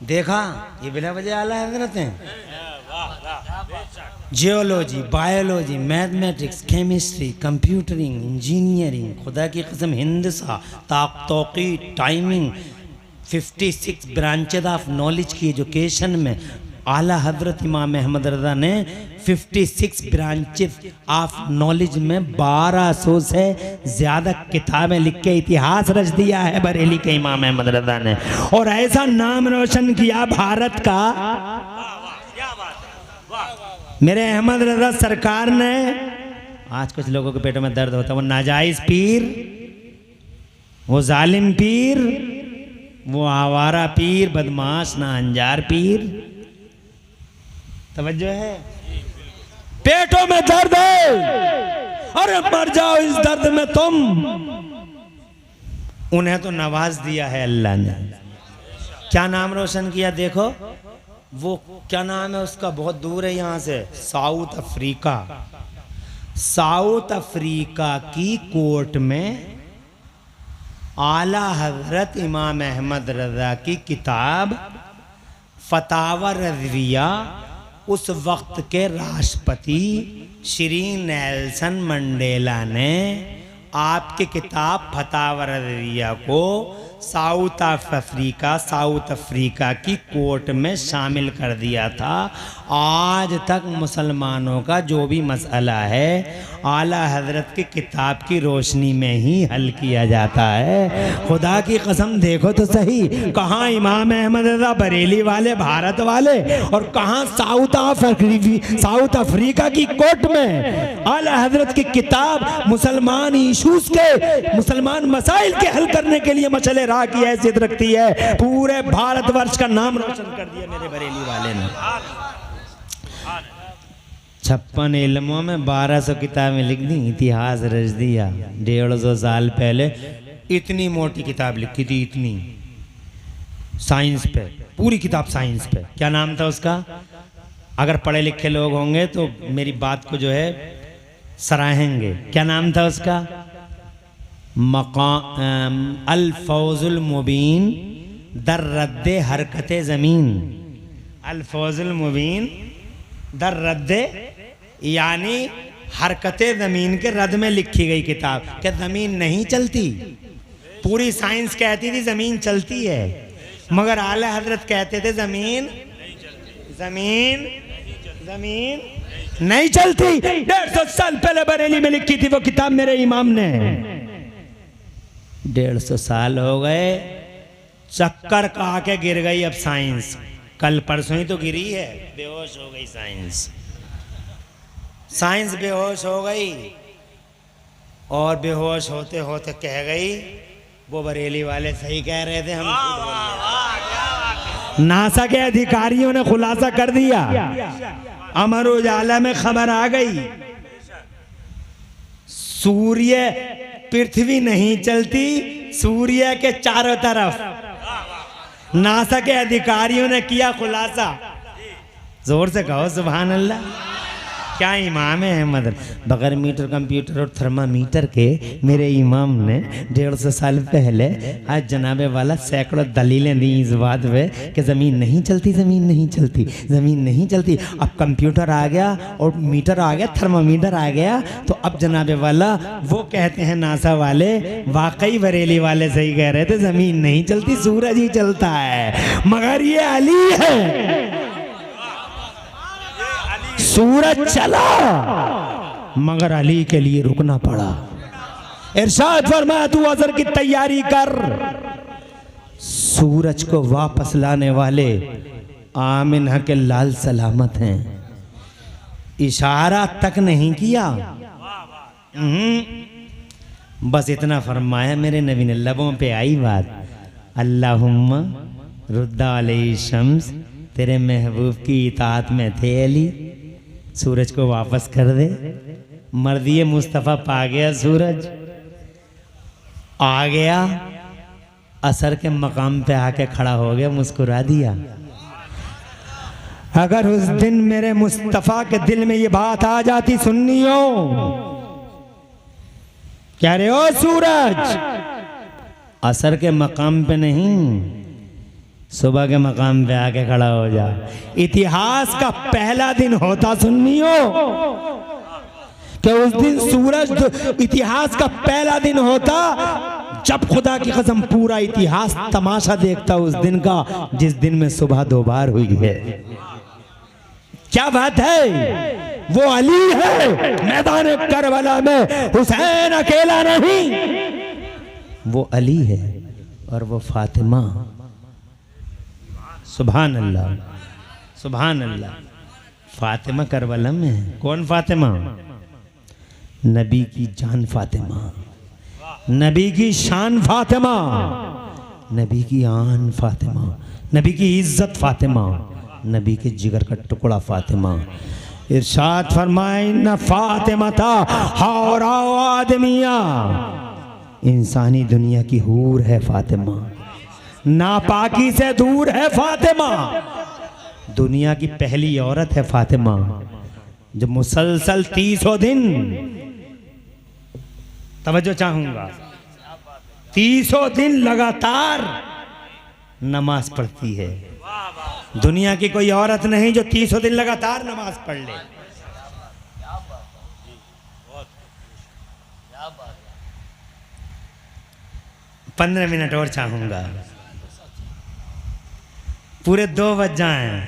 देखा ये बिला वजह आला हजरत हैं। Geology, biology, mathematics, chemistry, कंप्यूटरिंग, engineering, खुदा की कसम हिंदसा, तौक़ी, टाइमिंग, 56 ब्रांचेज ऑफ नॉलेज की एजुकेशन में आला हजरत इमाम अहमद रज़ा ने 56 ब्रांचेस ऑफ नॉलेज में 1200 से ज़्यादा किताबें लिख के इतिहास रच दिया है बरेली के इमाम अहमद रज़ा ने, और ऐसा नाम रोशन किया भारत का। मेरे अहमद रज़ा सरकार ने, आज कुछ लोगों के पेटों में दर्द होता है, वो नाजायज़ पीर, वो जालिम पीर, वो आवारा पीर, बदमाश ना अंजार पीर। तवज्जो है, पेटों में दर्द है, अरे मर जाओ इस दर्द में तुम। उन्हें तो नवाज दिया है अल्लाह ने, क्या नाम रोशन किया। देखो वो क्या नाम है उसका, बहुत दूर है यहाँ से, साउथ अफ्रीका। साउथ अफ्रीका की कोर्ट में आला हजरत इमाम अहमद रज़ा की किताब फतावा रज़विया, उस वक्त के राष्ट्रपति श्री नेल्सन मंडेला ने आपकी किताब फतावा रज़विया को साउथ अफ्रीका की कोर्ट में शामिल कर दिया था। आज तक मुसलमानों का जो भी मसला है आला हजरत की किताब की रोशनी में ही हल किया जाता है। खुदा की कसम देखो तो सही, कहाँ इमाम अहमद रज़ा बरेली वाले भारत वाले, और कहाँ साउथ अफ्रीका की कोर्ट में आला हजरत की किताब मुसलमान इशूज के, मुसलमान मसाइल के हल करने के लिए मसले राह की हैसियत रखती है। पूरे भारतवर्ष का नाम रोशन कर दिया मेरे बरेली वाले ने। 56 इल्मों में 1200 किताबें लिख दी, इतिहास रच दिया। 150 साल पहले इतनी मोटी किताब लिखी थी, इतनी, साइंस पे, पूरी किताब साइंस पे। क्या नाम था उसका? अगर पढ़े लिखे लोग होंगे तो मेरी बात को जो है सराहेंगे। क्या नाम था उसका? अल फौजुल मुबीन दर रद्दे हरकते ज़मीन। अल फौजुल मुबीन दर रद्दे, यानी हरकते ज़मीन के रद्द में लिखी गई किताब। क्या ज़मीन नहीं चलती? पूरी साइंस कहती थी ज़मीन चलती है, मगर आला हजरत कहते थे ज़मीन नहीं चलती। 150 साल पहले बरेली में लिखी थी वो किताब मेरे इमाम ने। 150 साल हो गए, चक्कर खा के गिर गई अब साइंस। कल परसों ही तो गिरी है, बेहोश हो गई साइंस बेहोश हो गई, और बेहोश होते होते कह गई वो बरेली वाले सही कह रहे थे, हम नासा के अधिकारियों ने खुलासा कर दिया। अमर उजाला में खबर आ गई, सूर्य, पृथ्वी नहीं चलती, सूर्य के चारों तरफ। नासा के अधिकारियों ने किया खुलासा। जोर से कहो सुभान अल्लाह। क्या इमाम है अहमद, बगैर मीटर, कंप्यूटर और थर्मामीटर के मेरे इमाम ने 150 साल पहले आज जनाबे वाला सैकड़ों दलीलें दी इस बात पे कि ज़मीन नहीं चलती। अब कंप्यूटर आ गया और मीटर आ गया, थर्मामीटर आ गया, तो अब जनाबे वाला वो कहते हैं नासा वाले, वाकई बरेली वाले सही कह रहे थे, ज़मीन नहीं चलती, सूरज ही चलता है। मगर ये अली है, सूरज चला मगर अली के लिए रुकना पड़ा। इरशाद फरमाया तू अज़र की तैयारी कर। सूरज को वापस लाने वाले आमिना के लाल सलामत हैं। इशारा तक नहीं किया, बस इतना फरमाया मेरे नबी ने, लबों पे आई बात, अल्लाहुम्मा रुद्दा अलैहि शम्स, तेरे महबूब की इताअत में थे अली, सूरज को वापस कर दे। मर्दिए मुस्तफ़ा पा गया, सूरज आ गया, असर के मकाम पे आके खड़ा हो गया, मुस्कुरा दिया। अगर उस दिन मेरे मुस्तफ़ा के दिल में ये बात आ जाती, सुन्नियों क्या रे ओ सूरज, असर के मकाम पे नहीं, सुबह के मकाम पे आके खड़ा हो जा। इतिहास का पहला दिन होता सुन्नियो कि उस दिन सूरज, इतिहास का पहला दिन होता जब खुदा की कसम पूरा इतिहास तमाशा देखता उस दिन का, जिस दिन में सुबह 2 बार हुई है। क्या बात है, वो अली है मैदान करबला में, हुसैन अकेला नहीं, वो अली है और वो फातिमा। सुभान अल्लाह, सुभान अल्लाह। फातिमा करबला में है। कौन फातिमा? नबी की जान फातिमा, नबी की शान फातिमा, नबी की आन फातिमा, नबी की इज्जत फातिमा, नबी के जिगर का टुकड़ा फातिमा। इरशाद फरमाए न फातिमा था हौरा आदमिया, इंसानी दुनिया की हूर है फातिमा, नापाकी से दूर है फातिमा, दुनिया की पहली औरत है फातिमा जो मुसलसल 300 दिन, तवज्जो चाहूंगा, 300 दिन लगातार नमाज पढ़ती है। दुनिया की कोई औरत नहीं जो 300 दिन लगातार नमाज पढ़ ले। पंद्रह मिनट और चाहूंगा, पूरे 2 बज जाएं।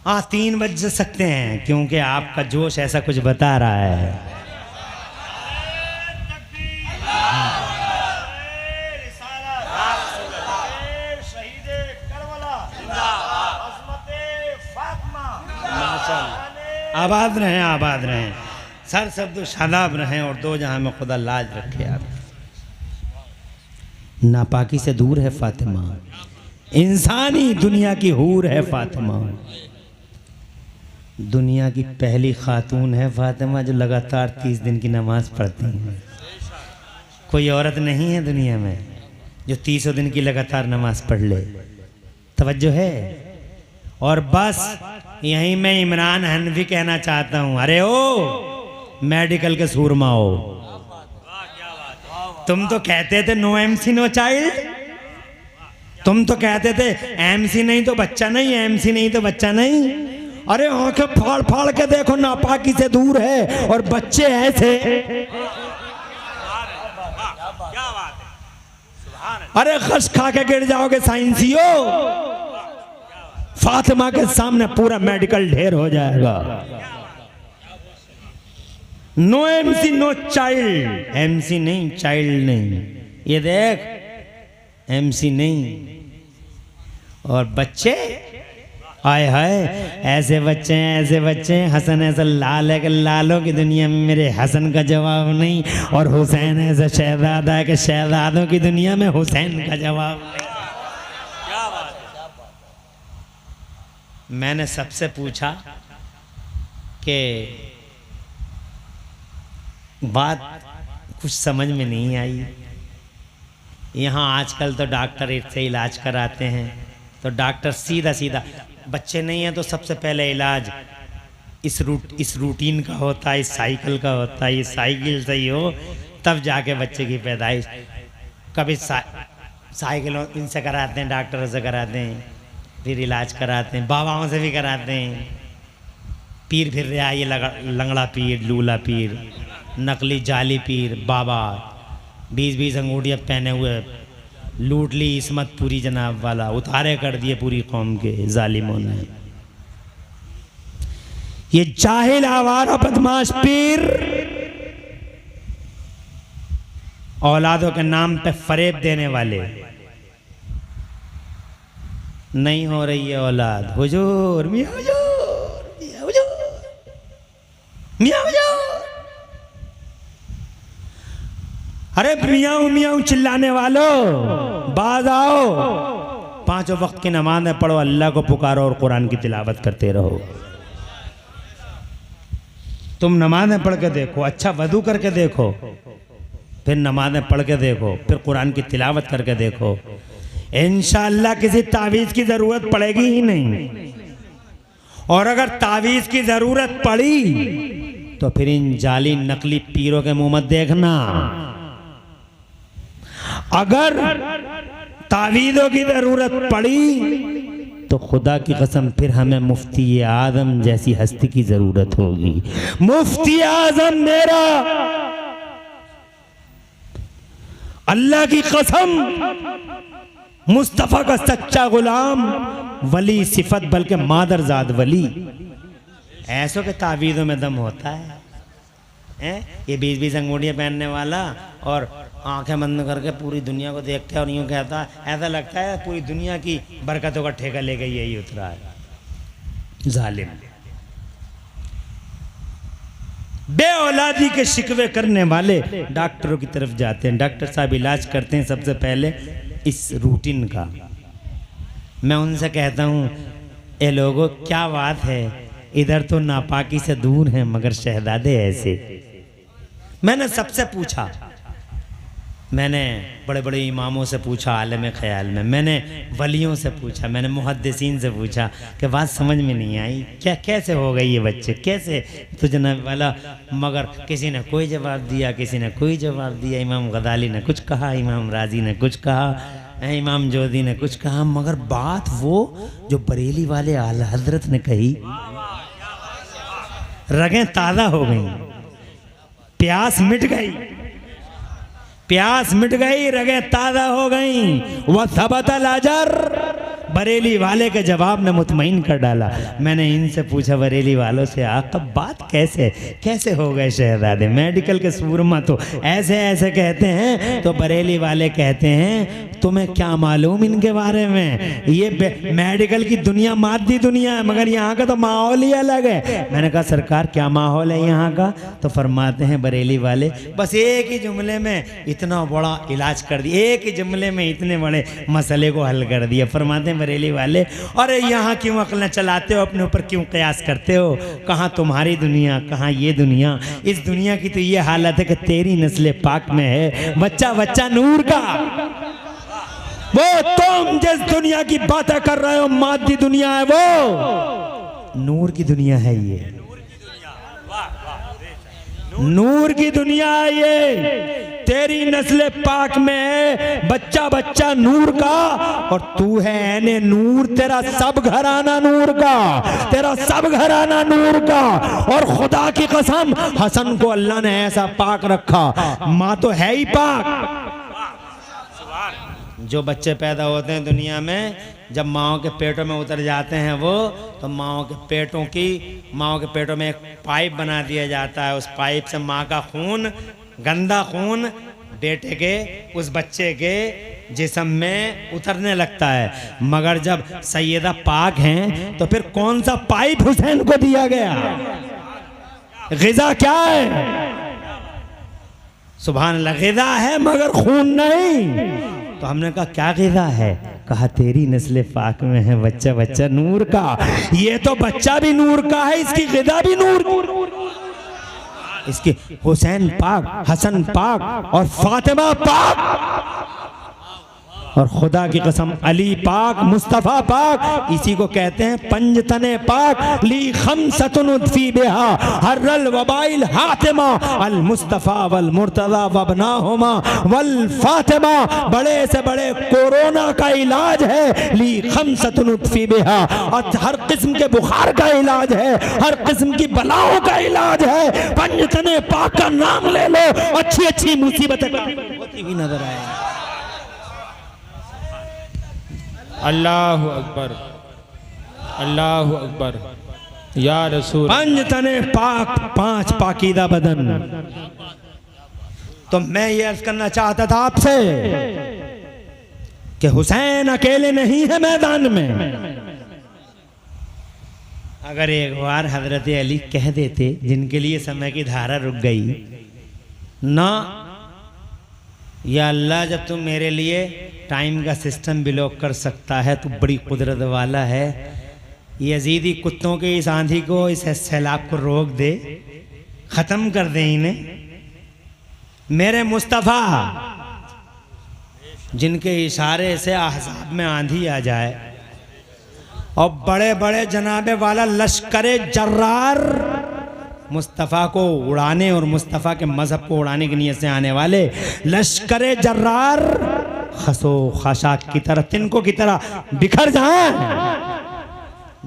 हाँ 3 बज सकते हैं क्योंकि आपका जोश ऐसा कुछ बता रहा है। आबाद रहें, आबाद रहें, सर सब शादाब रहें और 2 जहां में खुदा लाज रखे। आप नापाकी से दूर है फातिमा, इंसानी दुनिया की हूर है फातिमा, दुनिया की पहली खातून है फातिमा जो लगातार 30 दिन की नमाज पढ़ती हैं। कोई औरत नहीं है दुनिया में जो 300 दिन की लगातार नमाज पढ़ ले। तवज्जो है। और बस यहीं मैं इमरान हनफी कहना चाहता हूं, अरे ओ मेडिकल के सूरमा हो, तुम तो कहते थे नो एमसी नो चाइल्ड, तुम तो कहते थे एमसी नहीं तो बच्चा नहीं, एमसी नहीं तो बच्चा नहीं। अरे आंखें फाड़ फाड़ के देखो, नापाकी से दूर है और बच्चे ऐसे। अरे खश खा के गिर जाओगे साइंसियो, फातिमा के सामने पूरा मेडिकल ढेर हो जाएगा। No MC no child, MC नहीं चाइल्ड नहीं, ये देख एमसी नहीं। और बच्चे आए हाय, ऐसे बच्चे हैं, ऐसे बच्चे हैं। हसन ऐसा लाल है कि लालों की दुनिया में मेरे हसन का जवाब नहीं, और हुसैन ऐसा शहजादा है कि शहजादों की दुनिया में हुसैन का जवाब नहीं। मैंने सबसे पूछा कि बात कुछ समझ में नहीं आई। यहाँ आजकल तो डॉक्टर इससे इलाज कराते हैं, तो डॉक्टर सीधा सीधा, बच्चे नहीं हैं तो सबसे पहले इलाज इस रूटीन का होता है, इस साइकिल का होता है। ये साइकिल सही हो तब जाके बच्चे की पैदाइश। कभी साइकिलों इनसे कराते हैं, डॉक्टरों से कराते हैं, फिर इलाज कराते हैं, बाबाओं से भी कराते हैं। पीर फिर रहा, ये लंगड़ा पीर, लूला पीर, नकली जाली पीर, बाबा 20-20 अंगूठियाँ पहने हुए, लूट ली इसमत पूरी जनाब वाला, उतारे कर दिए पूरी कौम के जालिमों ने। ये जाहिल आवारा बदमाश पीर औलादों के नाम पे फरेब देने वाले। नहीं हो रही है औलाद, हुजूर मियां हुजूर, मियां हुजूर, मियां हुजूर। अरे मियां मियां चिल्लाने वालों, बाज आओ, 5 वक्त की नमाज़ पढ़ो, अल्लाह को पुकारो और कुरान की तिलावत करते रहो। तुम नमाज़ें पढ़ के देखो, अच्छा वजू करके देखो, फिर नमाज़ें पढ़ के देखो, फिर कुरान की तिलावत करके देखो, इंशाअल्लाह किसी तावीज़ की ज़रूरत पड़ेगी ही नहीं। और अगर तावीज़ की ज़रूरत पड़ी तो फिर इन जाली नकली पीरों के मुंह मत देखना। अगर तावीज़ों की ज़रूरत पड़ी तो खुदा की कसम फिर हमें मुफ्ती आज़म जैसी हस्ती की ज़रूरत होगी। मुफ्ती आज़म मेरा, अल्लाह की कसम, मुस्तफ़ा का सच्चा गुलाम, वली सिफत बल्कि मादरजाद वली। ऐसों के तावीज़ों में दम होता है, ये 20-20 अंगूठियाँ पहनने वाला और आंखें बंद करके पूरी दुनिया को देख के और यूँ कहता है, ऐसा लगता है पूरी दुनिया की बरकतों का ठेका लेके यही उतरा है। जालिम। बे औलादी के शिकवे करने वाले डॉक्टरों की तरफ जाते हैं, डॉक्टर साहब इलाज करते हैं सबसे पहले इस रूटीन का। मैं उनसे कहता हूँ, ए लोगों क्या बात है, इधर तो नापाकी से दूर हैं मगर शहजादे ऐसे। मैंने सबसे पूछा, मैंने बड़े बड़े इमामों से पूछा आलम ख्याल में, मैंने वलियों से पूछा, मैंने मुहद्दिसीन से पूछा कि बात समझ में नहीं आई, क्या कैसे हो गई ये बच्चे, कैसे तो जनाब वाला। मगर किसी ने कोई जवाब दिया, किसी ने कोई जवाब दिया। इमाम गज़ाली ने कुछ कहा, इमाम राजी ने कुछ कहा, इमाम जोधी ने कुछ कहा, मगर बात वो जो बरेली वाले आला हजरत ने कही, रगें ताज़ा हो गई, प्यास मिट गई, प्यास मिट गई, रगें ताज़ा हो गई। वह सबतल अजर, बरेली वाले के जवाब ने मुतमईन कर डाला। मैंने इनसे पूछा बरेली वालों से, आका बात कैसे कैसे हो गए शहजादे, मेडिकल के सूरमा तो ऐसे ऐसे कहते हैं। तो बरेली वाले कहते हैं, तुम्हें क्या मालूम इनके बारे में, ये मेडिकल की दुनिया मादी दुनिया है, मगर यहाँ का तो माहौल ही अलग है। मैंने कहा सरकार क्या माहौल है यहाँ का? तो फरमाते हैं बरेली वाले, बस एक ही जुमले में इतना बड़ा इलाज कर दिया, एक ही जुमले में इतने बड़े मसले को हल कर दिया। फरमाते हैं बरेली वाले, अरे यहाँ क्यों अक्ल चलाते हो, अपने ऊपर क्यों कयास करते हो, कहाँ तुम्हारी दुनिया कहाँ ये दुनिया। इस दुनिया की तो ये हालत है कि तेरी नस्ल पाक में है बच्चा बच्चा नूर का। वो तुम जिस दुनिया की बातें कर रहे हो मादी दुनिया है, वो नूर की दुनिया है। ये नूर की दुनिया है, ये तेरी नस्ल पाक में है बच्चा बच्चा नूर का, और तू है ऐने नूर, तेरा सब घराना नूर का, तेरा सब घराना नूर का। और खुदा की कसम हसन को अल्लाह ने ऐसा पाक रखा, माँ तो है ही पाक। जो बच्चे पैदा होते हैं दुनिया में, जब माओ के पेटों में उतर जाते हैं वो, तो माओ के पेटों में एक पाइप बना दिया जाता है। उस पाइप से माँ का खून, गंदा खून बेटे के, उस बच्चे के जिस्म में उतरने लगता है। मगर जब सैयदा पाक हैं तो फिर कौन सा पाइप हुसैन को दिया गया? ग़िज़ा क्या है? सुभान अल्लाह, ग़िज़ा है मगर खून नहीं। तो हमने कहा क्या ग़िज़ा है? कहा तेरी नस्ल पाक में है बच्चा बच्चा नूर का। ये तो बच्चा भी नूर का है, इसकी ग़िज़ा भी नूर, इसके हुसैन पाक, हसन पाक और फातिमा पाक, और खुदा की कसम अली पाक, मुस्तफ़ा पाक, इसी को कहते हैं पंजतने पाक। ली खमसतुन उद्फी बिहा हर्रल वबाइल हातिमा अल मुस्तफ़ा वल मुर्तज़ा वबनाहुमा वल फातिमा। बड़े से बड़े कोरोना का इलाज है ली खमसतुन उद्फी बिहा, और हर किस्म के बुखार का इलाज है, हर किस्म की बलाओं का इलाज है। पंजतने पाक का नाम ले लो, अच्छी अच्छी मुसीबतें होती हुई नजर आएगी। अल्लाहु अकबर, अल्लाहु अकबर, या रसूल। पंजतने पाक, पांच पाकीदा बदन। तो मैं ये अर्ज करना चाहता था आपसे कि हुसैन अकेले नहीं है मैदान में। अगर एक बार हजरत अली कह देते, जिनके लिए समय की धारा रुक गई ना, या अल्लाह जब तुम मेरे लिए टाइम का सिस्टम ब्लॉक कर सकता है तो बड़ी कुदरत वाला है। यजीदी कुत्तों के इस आंधी को, इस सैलाब को रोक दे, ख़त्म कर दे इन्हें। मेरे मुस्तफ़ा जिनके इशारे से अहज़ाब में आंधी आ जाए और बड़े बड़े जनाबे वाला लश्करे जर्रार मुस्तफ़ा को उड़ाने और मुस्तफ़ा के मज़हब को उड़ाने की नीयत से आने वाले लश्करे जर्रार खसो खाशाक की तरह, तिनको की तरह बिखर जाए।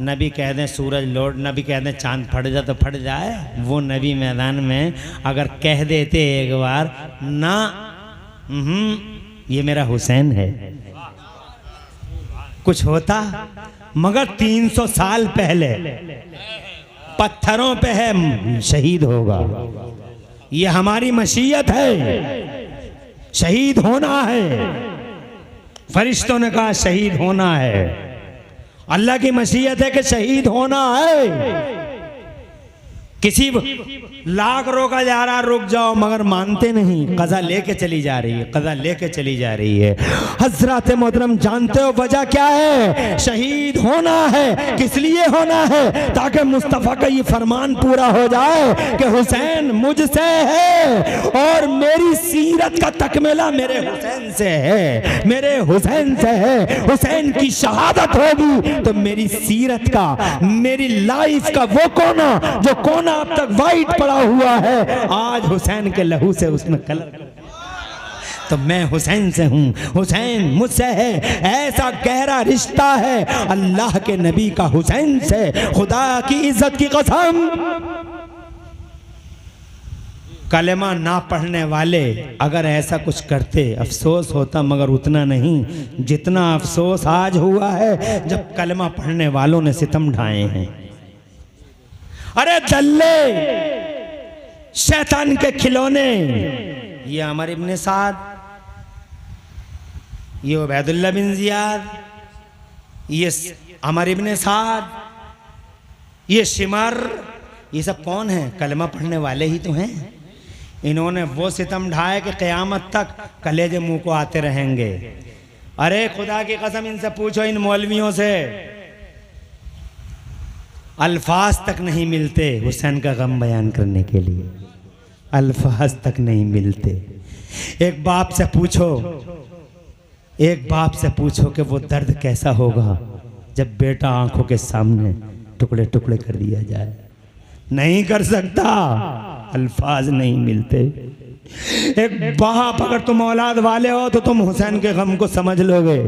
नबी कह दें सूरज लौट, नबी कह दें चांद फट जाए तो फट जाए। वो नबी मैदान में अगर कह देते एक बार ना, ये मेरा हुसैन है, कुछ होता। मगर 300 साल पहले पत्थरों पे है शहीद होगा, ये हमारी मशीयत है, शहीद होना है। फरिश्तों ने कहा शहीद होना है, अल्लाह की मशीयत है कि शहीद होना है। किसी लाख रोका जा रहा, रुक जाओ, मगर मानते नहीं, कज़ा लेके चली जा रही है, कज़ा लेके चली जा रही है। हज़रत मोहतरम जानते हो वजह क्या है? शहीद होना है। किस लिए होना है? ताकि मुस्तफ़ा का ये फरमान पूरा हो जाए कि हुसैन मुझसे है और मेरी सीरत का तकमीला मेरे हुसैन से है, मेरे हुसैन से है। हुसैन की शहादत होगी तो मेरी सीरत का, मेरी लाइफ का वो कोना जो कोना अब तक वाइट पड़ा हुआ है, आज हुसैन के लहू से उसमें कलर। तो मैं हुसैन से हूँ, हुसैन मुझसे है। ऐसा गहरा रिश्ता है अल्लाह के नबी का हुसैन से, खुदा की इज्जत की कसम। कलेमा ना पढ़ने वाले अगर ऐसा कुछ करते अफसोस होता, मगर उतना नहीं जितना अफसोस आज हुआ है जब कलेमा पढ़ने वालों ने सितम ढाए हैं। अरे दल्ले, शैतान के खिलौने, ये अमर इब्न साद, ये उबैदुल्लाह बिन जियाद, ये अमर इब्न साद, ये शिमर, ये सब कौन है? कलमा पढ़ने वाले ही तो हैं। इन्होंने वो सितम ढाए कि क़यामत तक कलेजे मुंह को आते रहेंगे। अरे खुदा की कसम, इनसे पूछो, इन मौलवियों से, अल्फाज तक नहीं मिलते हुसैन का गम बयान करने के लिए, अल्फाज तक नहीं मिलते। एक बाप से पूछो, एक बाप से पूछो कि वो दर्द कैसा होगा जब बेटा आंखों के सामने टुकड़े टुकड़े कर दिया जाए। नहीं कर सकता, अल्फाज नहीं मिलते। एक बाप, अगर तुम औलाद वाले हो तो तुम हुसैन के गम को समझ लोगे।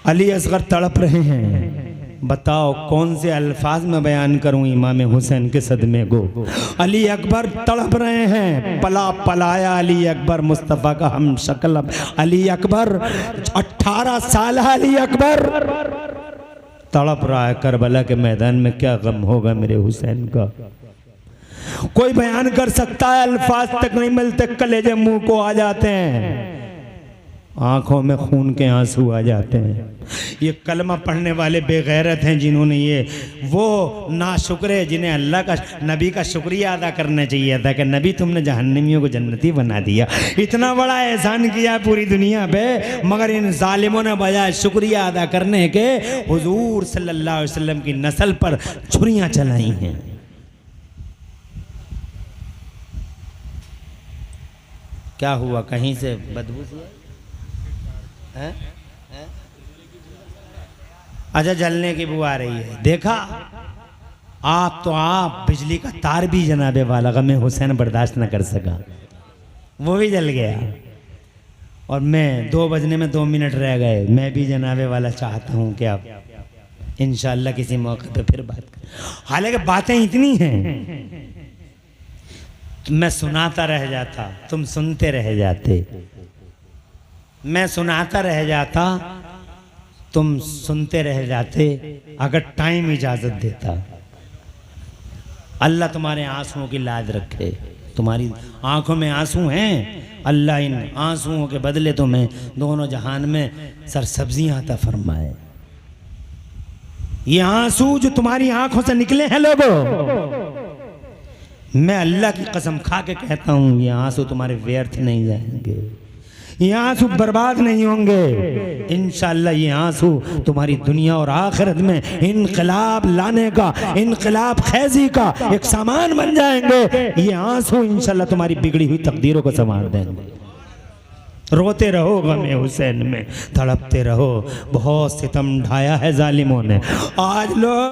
अली असगर तड़प रहे हैं, बताओ कौन से अल्फाज में बयान करूं इमाम हुसैन के सदमे को। अली अकबर तड़प रहे हैं, पला पलाया अली अकबर मुस्तफ़ा का हम शक्ल। अली अकबर 18 साल, अली अकबर तड़प रहा है करबला के मैदान में। क्या गम होगा मेरे हुसैन का? कोई बयान कर सकता है? अल्फाज तक नहीं मिलते, कलेजे मुंह को आ जाते हैं, आंखों में खून के आंसू आ जाते हैं। ये कलमा पढ़ने वाले बेगैरत हैं जिन्होंने ये, वो नाशुक्र, जिन्हें अल्लाह का, नबी का शुक्रिया अदा करना चाहिए था कि नबी तुमने जहन्नमियों को जन्नती बना दिया। इतना बड़ा एहसान किया पूरी दुनिया पे, मगर इन जालिमों ने बजाय शुक्रिया अदा करने के हुजूर सल्लल्लाहु अलैहि वसल्लम की नस्ल पर छुरियां चलाई हैं। क्या हुआ? कहीं से बदबू सी है? अच्छा, जलने की बू आ रही है। देखा आप तो, आप बिजली का तार भी जनाबे वाला गम हुसैन बर्दाश्त न कर सका, वो भी जल गया। और मैं 2 बजने में 2 मिनट रह गए। मैं भी जनाबे वाला चाहता हूँ कि आप इंशाअल्लाह किसी मौके पे फिर बात करें। हालांकि बातें इतनी हैं, मैं सुनाता रह जाता, तुम सुनते रह जाते। मैं सुनाता रह जाता, तुम सुनते रह जाते, अगर टाइम इजाज़त देता। अल्लाह तुम्हारे आंसुओं की लाज रखे। तुम्हारी आंखों में आंसू हैं, अल्लाह इन आंसुओं के बदले तुम्हें दोनों जहान में सरसब्जियां अता फरमाए। ये आंसू जो तुम्हारी आंखों से निकले हैं लोगों, मैं अल्लाह की कसम खा के कहता हूँ, ये आंसू तुम्हारे व्यर्थ नहीं जाएंगे, ये आंसू बर्बाद नहीं होंगे। इंशाअल्लाह ये आंसू तुम्हारी दुनिया और आखिरत में इनकलाब लाने का, इनकलाब खैजी का एक सामान बन जाएंगे। ये आंसू इंशाअल्लाह तुम्हारी बिगड़ी हुई तकदीरों को संवार देंगे। रोते रहो गमे हुसैन में, तड़पते रहो। बहुत सितम ढाया है जालिमों ने। आज लोग